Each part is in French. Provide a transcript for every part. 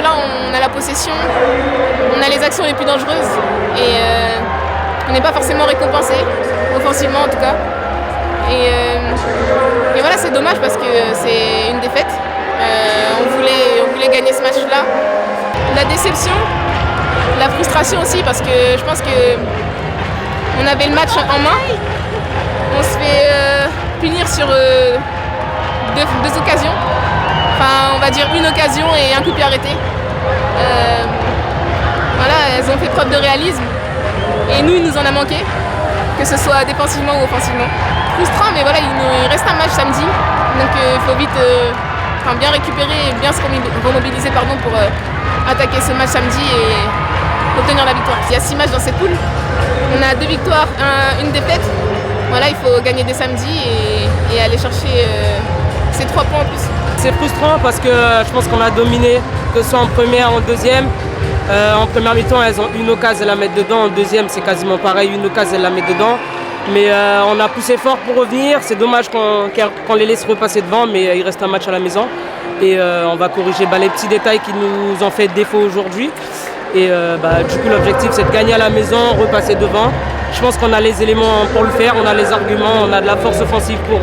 là, on a la possession, on a les actions les plus dangereuses et on n'est pas forcément récompensé, offensivement en tout cas. Et voilà, c'est dommage parce que c'est une défaite. On voulait gagner ce match-là. La déception, la frustration aussi parce que je pense qu'on avait le match en main. On se fait punir sur deux occasions. Enfin, on va dire une occasion et un coup de pied arrêté. Voilà, elles ont fait preuve de réalisme. Et nous, il nous en a manqué, que ce soit défensivement ou offensivement. Frustrant, mais voilà, il reste un match samedi. Donc il faut vite bien récupérer et bien se remobiliser pour attaquer ce match samedi et obtenir la victoire. Il y a 6 matchs dans cette poule. On a 2 victoires, une défaite. Voilà, il faut gagner dès samedi et aller chercher ces 3 points en plus. C'est frustrant parce que je pense qu'on a dominé, que ce soit en première, en deuxième. En première mi-temps, elles ont une occasion, elles la mettent dedans. En deuxième, c'est quasiment pareil, une occasion, elles la mettent dedans. Mais on a poussé fort pour revenir. C'est dommage qu'on les laisse repasser devant, mais il reste un match à la maison. Et on va corriger les petits détails qui nous ont fait défaut aujourd'hui. Et du coup, l'objectif, c'est de gagner à la maison, repasser devant. Je pense qu'on a les éléments pour le faire, on a les arguments, on a de la force offensive pour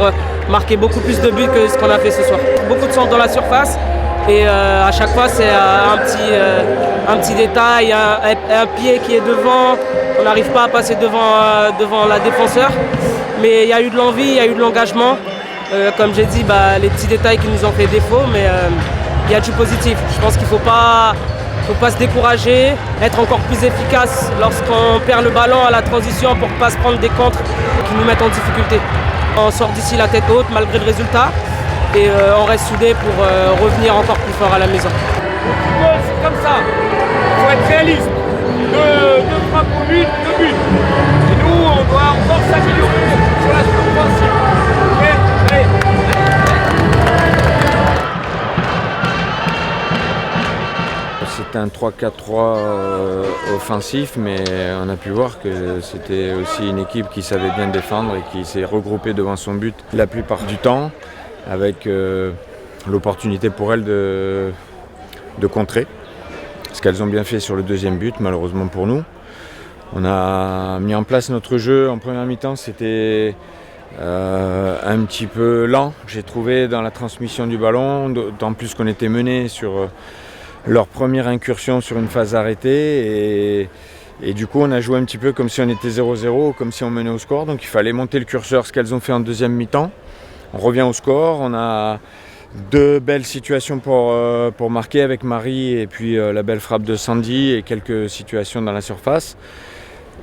marquer beaucoup plus de buts que ce qu'on a fait ce soir. Beaucoup de centres dans la surface. Et à chaque fois, c'est un petit détail, un pied qui est devant. On n'arrive pas à passer devant la défenseur. Mais il y a eu de l'envie, il y a eu de l'engagement. Comme j'ai dit, les petits détails qui nous ont fait défaut, mais il y a du positif. Je pense qu'il ne faut pas se décourager, être encore plus efficace lorsqu'on perd le ballon à la transition pour ne pas se prendre des contres qui nous mettent en difficulté. On sort d'ici la tête haute malgré le résultat. Et on reste soudés pour revenir encore plus fort à la maison. C'est comme ça, il faut être réaliste. 2 frappes au but, 2 buts. Et nous, on doit encore s'améliorer sur la offensive. Okay, allez. C'était un 3-4-3 offensif, mais on a pu voir que c'était aussi une équipe qui savait bien défendre et qui s'est regroupée devant son but la plupart du temps, avec l'opportunité pour elles de contrer. Ce qu'elles ont bien fait sur le deuxième but, malheureusement pour nous. On a mis en place notre jeu en première mi-temps, c'était un petit peu lent, j'ai trouvé, dans la transmission du ballon, d'autant plus qu'on était mené sur leur première incursion sur une phase arrêtée. Et du coup, on a joué un petit peu comme si on était 0-0, comme si on menait au score. Donc il fallait monter le curseur, ce qu'elles ont fait en deuxième mi-temps. On revient au score, on a 2 belles situations pour marquer avec Marie et puis la belle frappe de Sandy et quelques situations dans la surface.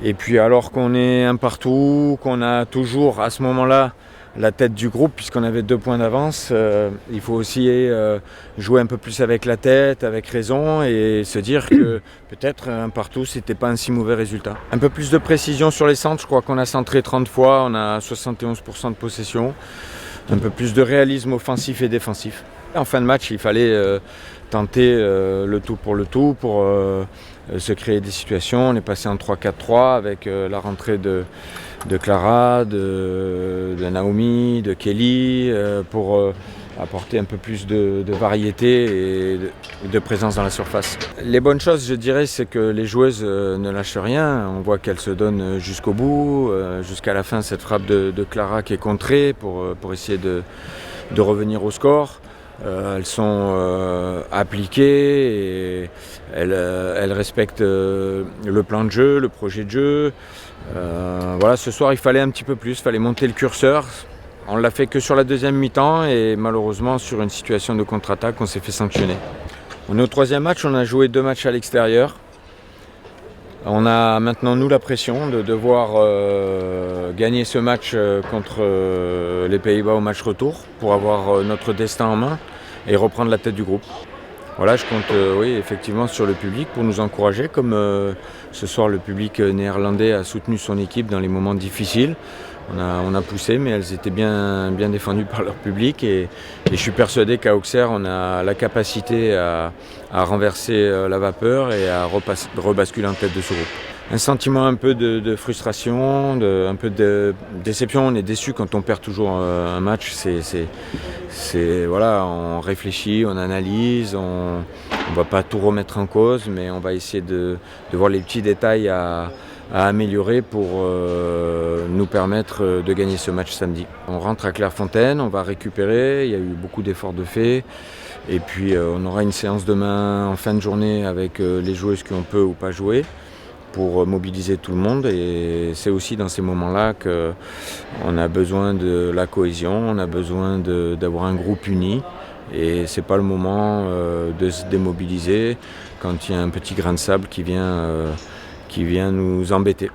Et puis alors qu'on est un partout, qu'on a toujours à ce moment-là la tête du groupe puisqu'on avait 2 points d'avance, il faut aussi jouer un peu plus avec la tête, avec raison et se dire que peut-être un partout c'était pas un si mauvais résultat. Un peu plus de précision sur les centres, je crois qu'on a centré 30 fois, on a 71% de possession. Un peu plus de réalisme offensif et défensif. En fin de match, il fallait tenter le tout pour se créer des situations. On est passé en 3-4-3 avec la rentrée de Clara, de Naomi, de Kelly pour apporter un peu plus de variété et de présence dans la surface. Les bonnes choses, je dirais, c'est que les joueuses ne lâchent rien. On voit qu'elles se donnent jusqu'au bout, jusqu'à la fin, cette frappe de Clara qui est contrée pour essayer de revenir au score. Elles sont appliquées et elles respectent le plan de jeu, le projet de jeu. Voilà, ce soir, il fallait un petit peu plus, il fallait monter le curseur. On ne l'a fait que sur la deuxième mi-temps et malheureusement sur une situation de contre-attaque, on s'est fait sanctionner. On est au 3e match, on a joué 2 matchs à l'extérieur. On a maintenant nous la pression de devoir gagner ce match contre les Pays-Bas au match retour pour avoir notre destin en main et reprendre la tête du groupe. Voilà, je compte oui, effectivement sur le public pour nous encourager, comme ce soir le public néerlandais a soutenu son équipe dans les moments difficiles. On a poussé, mais elles étaient bien défendues par leur public et je suis persuadé qu'à Auxerre, on a la capacité à renverser la vapeur et à rebasculer en tête de ce groupe. Un sentiment un peu de frustration, un peu de déception. On est déçu quand on perd toujours un match. Voilà, on réfléchit, on analyse, On ne va pas tout remettre en cause, mais on va essayer de voir les petits détails à améliorer pour nous permettre de gagner ce match samedi. On rentre à Clairefontaine, on va récupérer, il y a eu beaucoup d'efforts de fait. Et puis on aura une séance demain en fin de journée avec les joueuses qui ont peu ou pas joué pour mobiliser tout le monde. Et c'est aussi dans ces moments-là qu'on a besoin de la cohésion, on a besoin d'avoir un groupe uni. Et c'est pas le moment de se démobiliser quand il y a un petit grain de sable qui vient nous embêter.